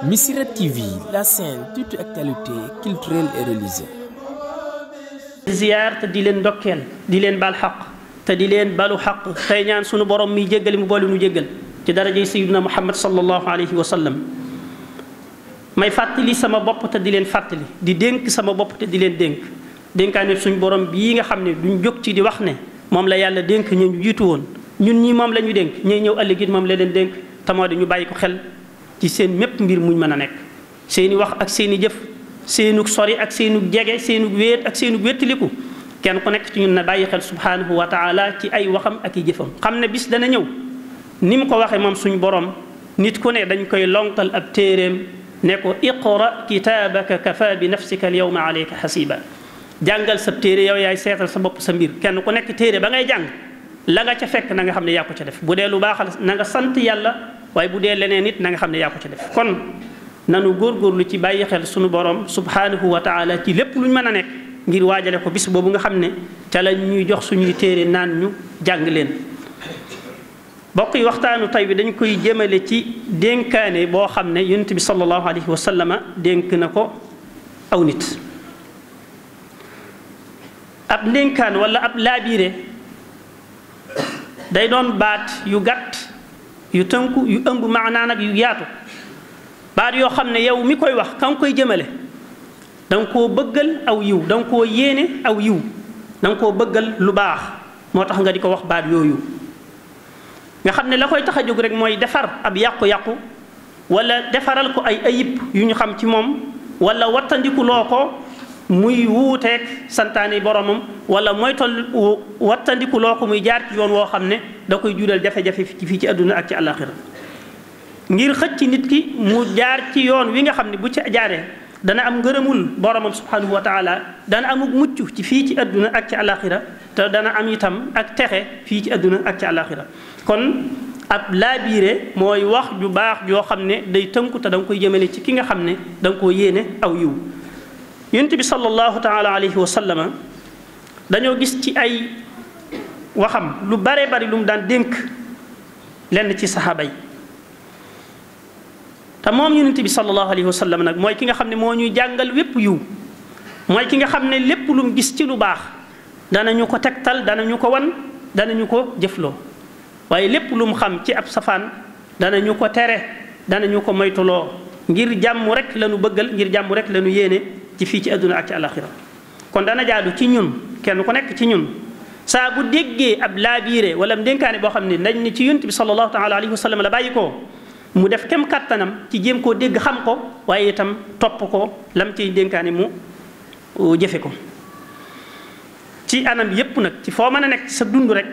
Missirah TV, la chaîne toute actualité culturelle et religieuse. ziyaar te di leen ndokkeel di leen bal xaq te di leen balu xaq tey ñaan sunu borom mi jéggali mu boole nu jéggal ci darajay sayyidina Muhammad sallallahu alayhi wa sallam. may fàttali sama bopp te di leen fàttali di dénk sama bopp te di leen dénkaane suñu borom bii nga xam ne duñ jóg ci di wax ne moom la yàlla dénk ñu jiitu woon ñun ñii moom la ñu dénk ñuy ñëw ëllëg it moom la leen dénk te moo di ñu bàyyi ko xel ci seen mépp mbir muñ mën a nekk seeni wax ak seeni jëf seenug sori ak seenug jege seenug wéet ak seenug wéttaliku kenn ku nekk ci ñun na bàyyi xel subhanahu wa taala ci ay waxam ak i jëfam xam ne bis dana ñëw ni mu ko waxee moom suñu borom nit ku ne dañ koy lonkal ab téeréem ne ko iqra kitaabaka kafa bi nafsika al yawma alayka xasiba jàngal sa téere yow yaay seetal sa bopp sa mbir kenn ku nekk téere ba ngay jàng la nga ca fekk na nga xam ne yaa ko ca def bu dee lu baaxal na nga sant yàlla waaye bu dee leneen it na nga xam ne yaa ko ca def kon nanu góorgóorlu ci bàyyi xel sunu borom subhanahu wa taala ci lépp luñ mën a nekk ngir waajale ko bis boobu nga xam ne ca la ñuy jox suñuy téere naan ñu jàng leen. bokk yi waxtaanu tay bi dañ koy jëmale ci dénkaane boo xam ne yonent bi sallallahu alayhi wa sallama dénk na ko aw nit. ab ndénkaan wala ab laabiire day doon baat yu gàtt yu tënku yu ëmb maanaa nag yu yaatu. baat yoo xam ne yow mi koy wax ka nga koy jëmale da nga koo bëggal aw yiw da nga koo yéene aw yiw da nga koo bëggal lu baax moo tax nga di ko wax baat yooyu nga xam ne la koy tax a jóg rek mooy defar ab yàqu-yàqu wala defaral ko ay ayib yu ñu xam ci moom wala wattandikuloo ko muy wuuteeg santaani boromam wala mooy toll wattandikuloo ko muy jaar ci yoon woo xam ne da koy jural jafe-jafe fii ci àdduna ak ci àllaaxira ngir xëcc nit ki mu jaar ci yoon wi nga xam ne bu ci jaaree dana am ngërëmul boromam subhanahu wa taala dana amuk mucc ci fii ci àdduna ak ci àllaaxira te dana am itam ak texe fii ci àdduna ak ci àllaaxira kon ab laabiire mooy wax ju baax joo xam ne day tënku te da nga koy jëmale ci ki nga xam ne da nga koo yéene aw yiw yonent bi sallallahu taala alayhi wa sallama dañoo gis ci ay waxam lu bare bari lu mu daan dénk lenn ci saxaaba yi te moom yonent bi sallallahu alayhi wa sallam nag mooy ki nga xam ne moo ñuy jàngal wépp yiw mooy ki nga xam ne lépp lu mu gis ci lu baax danañu ko tegtal danañu ko wan danañu ko jëfloo waaye lépp lu mu xam ci ab safaan danañu ko tere danañu ko moytuloo ngir jàmm rek lañu bëggal ngir jàmm rek lañu yéene ci fii ci àdduna ak ci àlaxira kon dana jaadu ci ñun kenn ku nekk ci ñun saa bu déggee ab laabiire wala ndénkaane boo xam ne dañ ne ci yonent bi sallallahu taala alayhi wa sallam la bàyyi ko mu def kem kattanam ci jéem koo dégg xam ko waaye itam topp ko lam ciy dénkaane mu jëfe ko ci anam yépp nag ci foo mën a nekk sa dund rek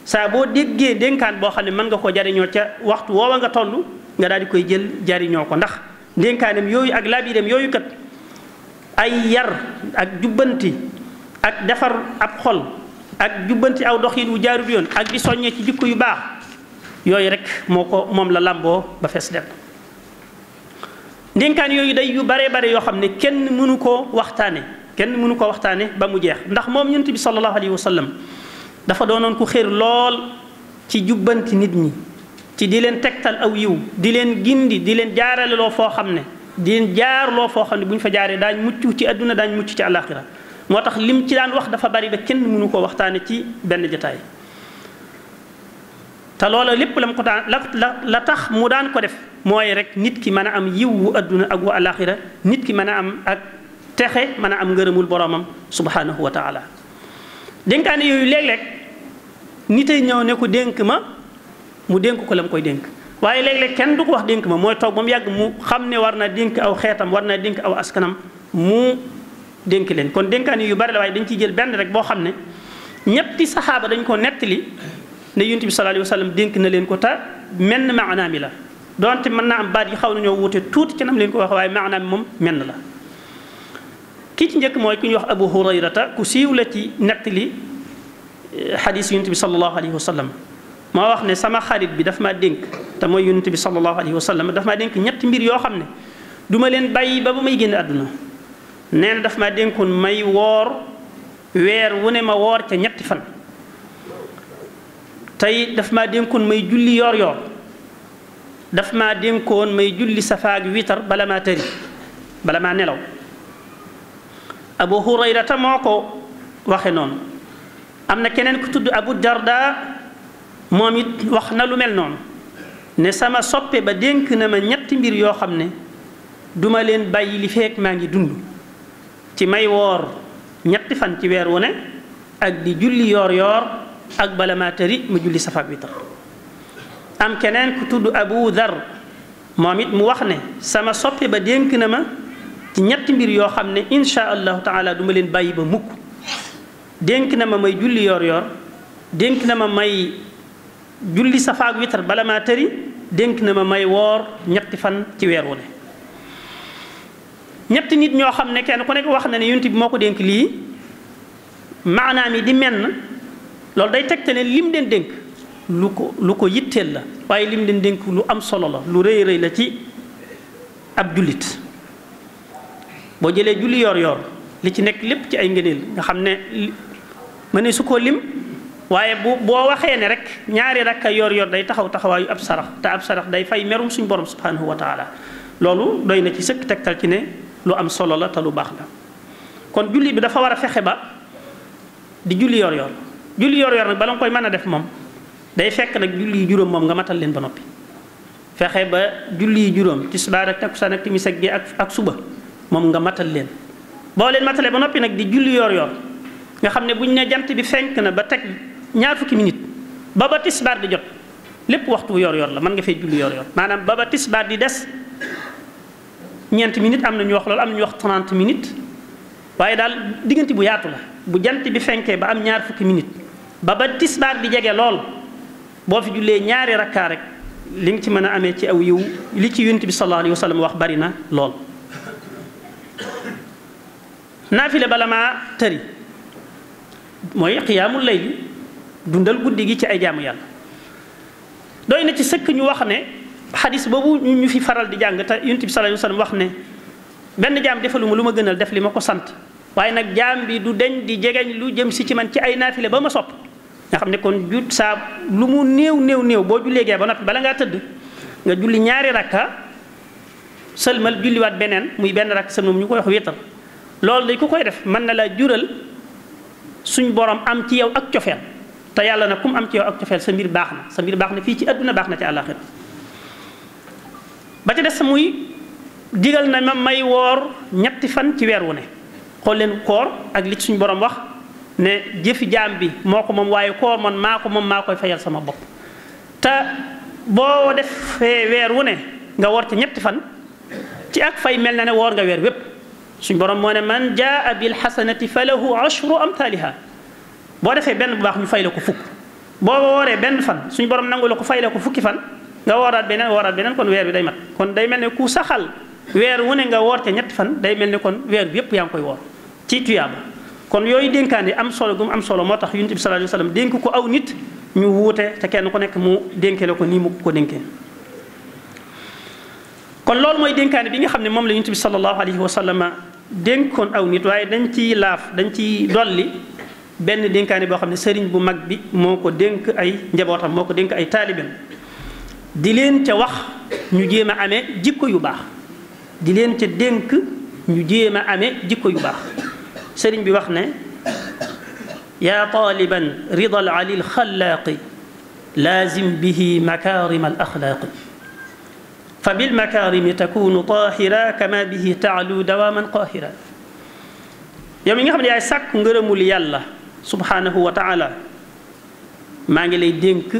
saa boo déggee dénkaan boo xam ne mën nga koo jariñoo ca waxtu woowa nga toll nga daal di koy jël jariñoo ko ndax dénkaanem yooyu ak laabireem yooyu kat ay yar ak jubbanti ak defar ab xol ak jubbanti aw doxin wu jaarut yoon ak di soññee ci jikko yu baax yooyu rek moom la làmboo ba fees del ndénkaan yooyu day yu bare bare yoo xam ne kenn mënu koo waxtaane ba mu jeex ndax moom yonent bi sallallahu alayhi wa sallam dafa doonoon ku xéer lool ci jubbanti nit ñi ci di leen tegtal aw yiw di leen gindi di leen jaarale loo foo xam ne di leen jaarloo foo xam ne bu ñu fa jaaree daañ mucc ci àdduna daañ mucc ci àllaaxira moo tax lim ci daan wax dafa bari ba kenn mënu koo waxtaane ci benn jotaay te loola lépp la mu ko daan la tax mu daan ko def mooy rek nit ki mën a am yiw wu àdduna ak wu àllaaxira nit ki mën a am ak texe mën a am ngërëmul boromam subhanahu wa taala dénkaane yooyu léeg-léeg nitay ñëw ne ko dénk ma mu dénk ko la mu koy dénk waaye léeg-léeg kenn du ko wax dénk ma mooy toog ba mu yàgg mu xam ne war naa dénk aw xeetam war naa dénk aw askanam mu dénk leen kon dénkaane yu bari la waaye dañ ciy jël benn rek boo xam ne ñetti saxaaba dañ ko nettali ne yonent bi sallallahu alayhi wa sallam dénk na leen ko te menn maanaam mi la donte mën naa am baat yi xaw nañoo wuute tuuti ci nam leen ko wax waaye maanaam mi moom menn la kii ci njëkk mooy ku ñuy wax Abu Hurayrata ku siiw la ci nettali xadiis yonent bi sallallahu alayhi wa sallam moo wax ne sama xarit bi daf maa dénk te mooy yonent bi sallallahu alayhi wa sallam daf maa dénk ñetti mbir yoo xam ne du ma leen bàyyi ba may génn àdduna nee na daf maa dénkoon may woor weer wu ne ma woor ca ñetti fan tey daf maa dénkoon may julli yoor yoor daf maa dénkoon may julli safaak witar bala maa tëri bala maa nelaw. Abu Hurayrata moo ko waxe noonu. am na keneen ku tudd Abu Darda moom it wax na lu mel noonu ne sama soppe ba dénk na ma ñetti mbir yoo xam ne duma leen bàyyi li feek maa ngi dund ci may woor ñetti fan ci weer wu ne ak di julli yoor yoor ak bala maa tëri ma julli safaak witar. am keneen ku tudd Abu Dhar moom it mu wax ne sama soppe ba dénk na ma ci ñetti mbir yoo xam ne insha allahu taala duma leen bàyyi ba mukk. dénk na ma may julli yoor yoor dénk na ma may julli safaak witar bala maa tëri dénk na ma may woor ñetti fan ci weer wu ne. ñetti nit ñoo xam ne kenn ku nekk wax na ne yonent bi moo ko dénk lii maanaam yi di menn loolu day tegte ne lim leen dénk lu ko yitteel la waaye lim leen dénk lu am solo la lu rëy rëy la ci ab jullit. boo jëlee julli yoor yoor li ci nekk lépp ci ay ngëneel nga xam ne mëne su ko lim waaye boo waxee ne rek ñaari rakka yoor yoor day taxaw taxawaayu ab sarax te ab sarax day fay merum suñu borom subhanahu wa taala loolu doy na ci sëkk tegtal ci ne lu am solo la te lu baax la. kon julli bi dafa war a fexe ba di julli yoor yoor julli yoor yoor nag bala nga koy mën a def moom day fekk nag julli yi juróom moom nga matal leen ba noppi. fexe ba julli yi juróom tisbaar ak takkusaan ak timis ak gee ak suba moom nga matal leen boo leen matalee ba noppi nag di julli yoor yoor nga xam ne buñ ne jant bi fenk na ba teg ñaar fukki minute ba tisbaar di jot lépp waxtu yoor yoor la mën nga fee julli yoor yoor maanaam ba tisbaar di des ñeenti minutes am na ñu wax loolu am na ñu wax 30 minutes waaye daal diggante bu yaatu la bu jant bi fenkee ba am ñaar fukki minutes ba tisbaar di jege lool boo fi jullee ñaari rakkaa rek li nga ci mën a amee ci aw yiw li ci yonent bi sallallahu alayhi wa sallam wax bari na lool. naafile bala maa tëri mooy xiyaamul layli dundal guddi gi ci ay jaamu yàlla doy na ci sëkk ñu wax ne xadis boobu ñu fi faral di jàng te yonent bi sallallahu alayhi wa sallam wax ne benn jaam defaluma lu ma gënal def li ma ko sant waaye nag jaam bi du deñ di jegeñ lu jëm si ci man ci ay naafile ba ma sopp nga xam ne kon jut saa lu mu néew boo jullee gee ba noppi bala ngaa tëdd nga julli ñaari rakka sëlmal julliwaat beneen muy benn rakk sëlmal ñu koy wax wéetal loolu day ku koy def mën na la jural suñ borom am ci yow ak cofeel te yàlla na kum am ci yow ak cofeel sa mbir baax na fii ci àdduna baax na ci àllaaxira ba ca des muy digal na ma may woor ñetti fan ci weer wu ne xool leen koor ak li ci suñ borom wax ne jëfi jaam bi moo ko moom waaye koor man maa koy fayal sama bopp te boo defee weer wu ne nga woor ci ñetti fan ci ak fay mel na ne woor nga weer wépp suñ borom moo ne man jaa bil xasanati fa lahu ashru amthaliha boo defee benn bu baax ñu fay la ko fukk boo wooree benn fan suñ borom nangu la ko fay la ko fukki fan nga wooraat beneen kon weer bi day mat kon day mel ne ku saxal weer wu ne nga woor ca ñetti fan day mel ne kon weer bi yépp yaa ngi koy woor ci tuyaaba kon yooyu dénkaane am solo gum am solo moo tax yonent bi sallallahu alayhi wasallam dénk ko aw nit ñu wuute te kenn ku nekk mu dénkee la ko nii mu ko dénkee kon loolu mooy dénkaane bi nga xam ne moom la yonent bi sallallahu alayhi wasallam dénkoon aw nit waaye dañ ciy dolli benn dénkaane boo xam ne sëriñ bu mag bi moo ko dénk ay njabootam moo ko dénk ay taalibeem di leen ca wax ñu jéem a amee jikko yu baax di leen ca dénk ñu jéem a amee jikko yu baax sëriñ bi wax ne yaa taaliban rida al ali al xalaaqi laazim bihi makarim al axlaaqi fa bil makarimi takunu tahira kama bihi taalu dawaman qahira yow mi nga xam ne yaay sàkk ngërëmul yàlla subhanahu wa taala maa ngi lay dénk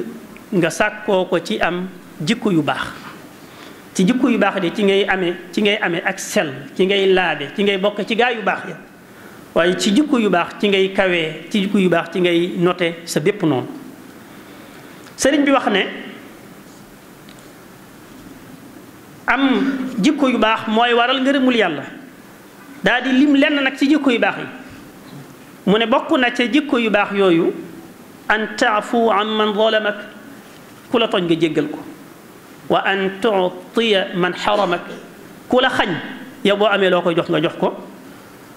nga sàkkoo ko ci am jikko yu baax ci jikko yu baax de ci ngay amee ak sell ci ngay laabe ci ngay bokk ci gaa yu baax ya waaye ci jikko yu baax ci ngay kawee ci jikko yu baax ci ngay note sa bépp noonu sëriñ bi wax ne am jikko yu baax mooy waral ngërëmul yàlla daal di lim lenn nag ci jikko yu baax yi mu ne bokk na ca jikko yu baax yooyu an taafu an man zalamak ku la tooñ nga jéggal ko wa an tuutiya man xaramak ku la xañ yow boo amee loo koy jox nga jox ko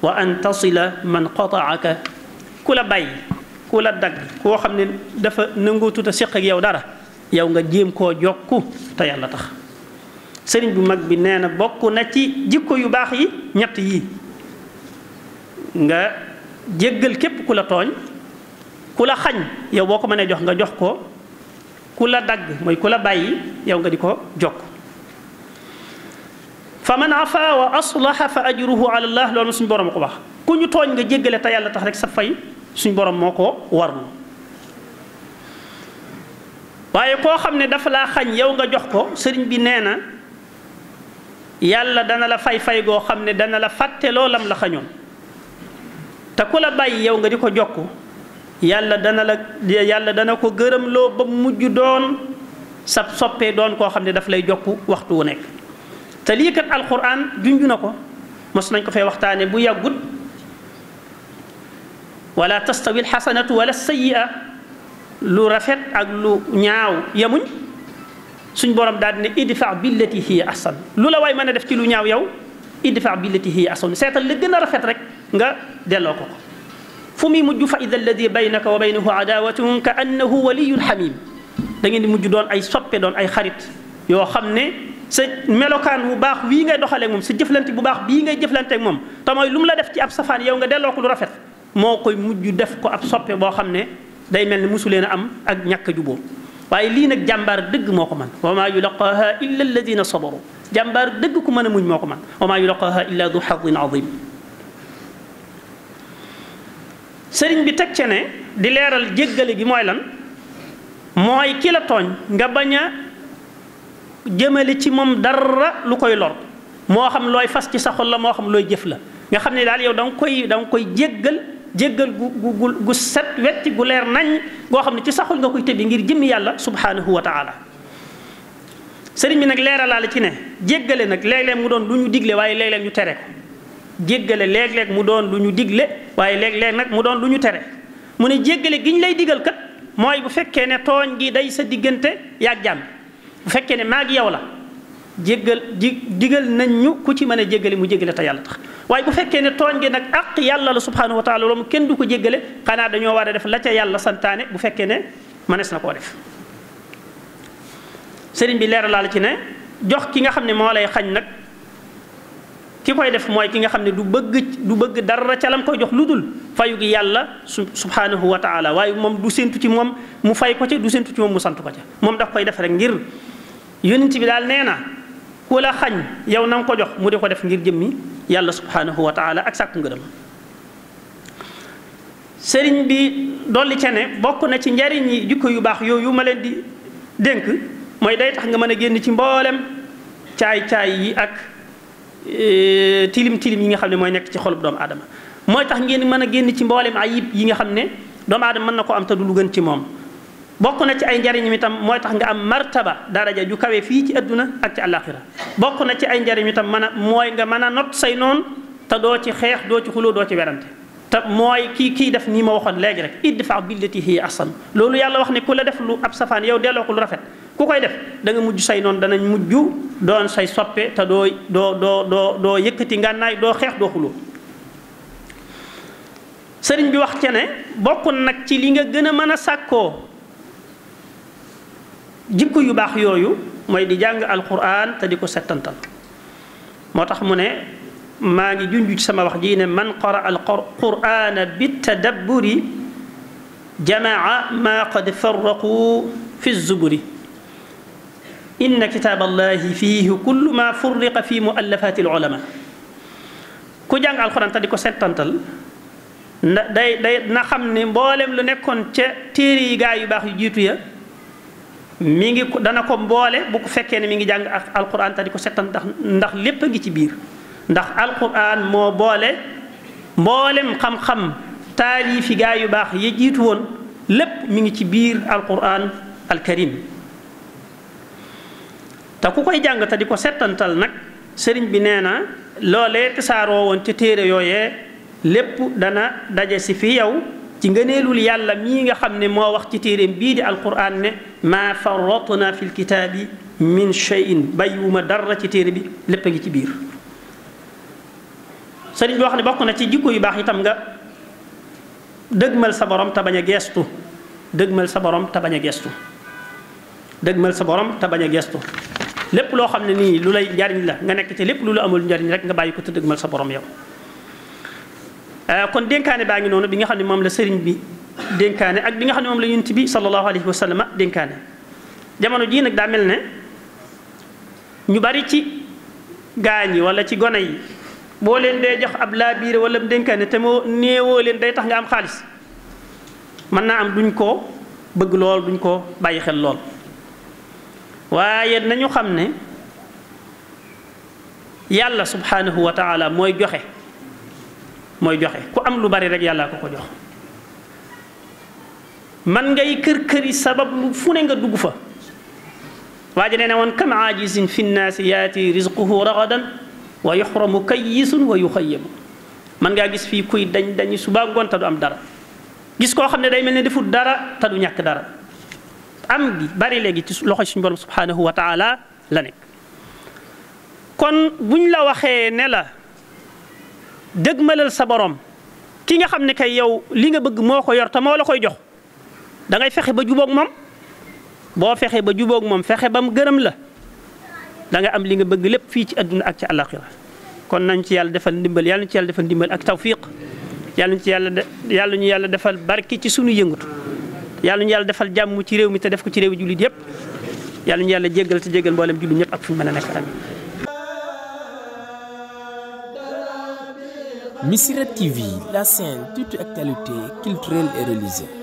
wa an tasila man qataaka ku la bàyyi ku la dagg koo xam ne dafa nangoo tuta séq ak yow dara yow nga jéem koo jokku te yàlla tax sëriñ bu mag bi nee na bokk na ci jikko yu baax yi ñett yii nga jéggal képp ku la tooñ, ku la xañ yow boo ko mënee jox nga jox ko, ku la dagg mooy ku la bàyyi yow nga di ko jokk. fa man afa wa aslaha fa ajruhu ala allah, loolu suñu borom ko wax. ku ñu tooñ nga jéggale te yàlla tax rek sa fay suñu borom moo ko warlu. waaye koo xam ne dafa laa xañ yow nga jox ko, sëriñ bi nee na yàlla dana la fay goo xam ne dana la fàtte loolam la xañoon. te ku la bàyyi yow nga di ko jokk yàlla dana ko gërëm loo ba mujj doon sa soppee doon koo xam ne daf lay jokk waxtu wu nekk. te lii kat alquran junju na ko, mos nañ ko fee waxtaane bu yàggut. wala tastawi alxasanatu wala sayyi'a, lu rafet ak lu ñaaw yemuñ. suñ borom daal di ne idfa billati hiya ahsan, lu la waay mën a def ci lu ñaaw yow idfa billati hiya ahsan, seetal li gën a rafet rek nga delloo ko. fu muy mujj fa ida alladi baynaka wa baynahu adawatun ka annahu waliyun xamim, da ngeen di mujj doon ay soppe, doon ay xarit yoo xam ne sa melokaan bu baax wii ngay doxaleeg moom, sa jëflante bu baax bii ngay jëflanteeg moom, te mooy lu mu la def ci ab safaan yow nga delloo ko lu rafet, moo koy mujj def ko ab soppe boo xam ne day mel ni musu leen a am ak ñàkk a juboo. waaye lii nag jàmbaar dëgg moo ko man wa maa yulaqaaha illa alladina sabaru, jàmbaar dëgg ku mën a muñ moo ko man wa maa yulaqaaha illa du xadin azim. sëriñ bi teg ce ne di leeral jéggale gi mooy lan, mooy ki la tooñ nga bañ a jëmale ci moom dara lu koy lor, moo xam looy fas ci sa xol la, moo xam looy jëf la, nga xam ne daal yow da nga koy jéggal gu set wetti gu leer nañ goo xam ne ci sa xol nga koy tëbbi ngir jëmmi yàlla subhanahu wa taala. sëriñ bi nag leeralaale ci ne jéggale nag léeg-léeg mu doon lu ñu digle waaye léeg-léeg ñu tere ko. jéggale léeg-léeg mu doon lu ñu digle waaye léeg-léeg nag mu doon lu ñu tere. mu ne jéggale gi ñu lay digal kat mooy bu fekkee ne tooñ gi day sa diggante yaag jàmm, bu fekkee ne maa ngi yow la digal nañ ñu ku ci mën a jéggale mu jéggale te yàlla tax. waaye bu fekkee ne tooñ gi nag ak yàlla la subhanahu wa taala, loolu kenn du ko jéggale, xanaa dañoo war a def la ca yàlla santaane bu fekkee ne mënees na koo def. sëriñ bi leeralal ci ne jox ki nga xam ne moo lay xañ nag, ki koy def mooy ki nga xam ne du bëgg dara ca lam koy jox lu dul fayu gi yàlla subhanahu wa taala, waaye moom du séntu ci moom mu fay ko ca, du séntu ci moom mu sant ko ca, moom daf koy def rek ngir yonent bi daal nee na ku la xañ yow na nga ko jox mu di ko def ngir jëmmi yàlla subhanahu wa taala ak sàkku ngërëm. sëriñ bi dolli ca ne bokk na ci njariñi jikko yu baax yooyu ma leen di dénk, mooy day tax nga mën a génn ci mboolem caay-caay yi ak tilim yi nga xam ne mooy nekk ci xolub doomu aadama, mooy tax ngeen mën a génn ci mboolem ayib yi nga xam ne doomu aadama mën na ko am te du lu gën ci moom. bokk na ci ay njariñam itam mooy tax nga am martaba daraja ju kawe fii ci adduna ak ci àllaaxira. bokk na ci ay njariñ itam mooy nga mën a not say noon te doo ci xeex, doo ci xuloo, doo ci werante. te mooy kii def nii ma waxoon léegi rek idfa billati hiya ahsan, loolu yàlla wax ne ku la def lu ab safaan yow delloo ko lu rafet, ku koy def da nga mujj say noon danañ mujj doon say soppe te doo yëkkati ngànnaay, doo xeex, doo xuloo. sëriñ bi wax ca ne bokk nag ci li nga gën a mën a sàkkoo jikko yu baax yooyu mooy di jàng alquran te di ko settantal. moo tax mu ne maa ngi junj ci sama wax ji ne man qara alqurana bitadabburi jamaa ma qad farraqu fi zuburi inna kitab allahi fihi kullu ma furriqa fi muallafati alulama. ku jàng alquran te di ko settantal na xam ne mboolem lu nekkoon ca téere yi gaa yu baax yu jiitu ya mi ngi dana ko mboole bu ko fekkee ne mi ngi jàng alquran te di ko settan ndax lépp a ngi ci biir. ndax alquran moo boole mboolem xam-xam taalifi gaa yu baax ya jiitu woon lépp mi ngi ci biir alquran alkarim. te ku koy jàng te di ko settantal nag sëriñ bi nee na loolee tasaaroo woon ca téere yooyee lépp dana daje si fi yow ci ngëneelul yàlla mii nga xam ne moo wax ci téeréem bii di alquran ne maa farratna fi lkitaabi min cheyin bàyyiwuma dara ci téere bi lépp a ngi ci biir. sëriñ bi wax ne bokk na ci jikko yu baax itam nga dëgmal sa borom te bañ a geestu dëgmal sa borom te bañ a geestu dëgmal sa borom te bañ a geestu lépp loo xam ne nii lu lay njariñ la nga nekk ci lépp lu la amul njariñ rek nga bàyyi ko te dëgmal sa borom yow. kon dénkaane baa ngi noonu bi nga xam ne moom la sëriñ bi dénkaane ak bi nga xam ne moom la yonent bi sallallahu alayhi wa sallam dénkaane. jamono jii nag daa mel ne ñu bari ci gaañ yi wala ci gone yi boo leen dee jox ab laabiire wala dénkaane te moo néewoo leen day tax nga am xaalis mën naa am duñ ko bëgg lool duñ ko bàyyi xel lool. waaye nañu xam ne yàlla subhanahu wa taala mooy joxe ku am lu bari rek yàllaa ko jox. man ngay kër-këri sabab lu fu ne nga dugg fa waaye nee na woon kam aajizin fi nnaasi yaati rizquhu ragadan wa yuxramu kayyisun wa yuxayyabu. man ngaa gis fii kuy dañu suba ngoon te du am dara gis koo xam ne day mel ne deful dara te du ñàkk dara. am gi bari léegi ci loxo suñu borom subhanahu wa taala la nekk. kon buñ la waxee ne la dëgmalal sa borom ki nga xam ne kay yow li nga bëgg moo ko yor te moo la koy jox da ngay fexe ba jubóog moom. boo fexe ba jubóog moom fexe ba mu gërëm la da nga am li nga bëgg lépp fii ci àdduna ak ci àllaaxira. kon nañ ci yàlla defal ndimbal yàlla ñu ci yàlla defal ndimbal ak tawfiq yàlla ñu yàlla defal barki ci sunu yëngatu. yàlla ñu yàlla defal jàmm ci réew mi te def ko ci réew jullit yëpp yàlla ñu yàlla jéggal te jéggal mboolem jullit ñëpp ak fu ñu mën a nekk amiin. Missirah TV, la chaîne toute actualité culturelle et religieuse.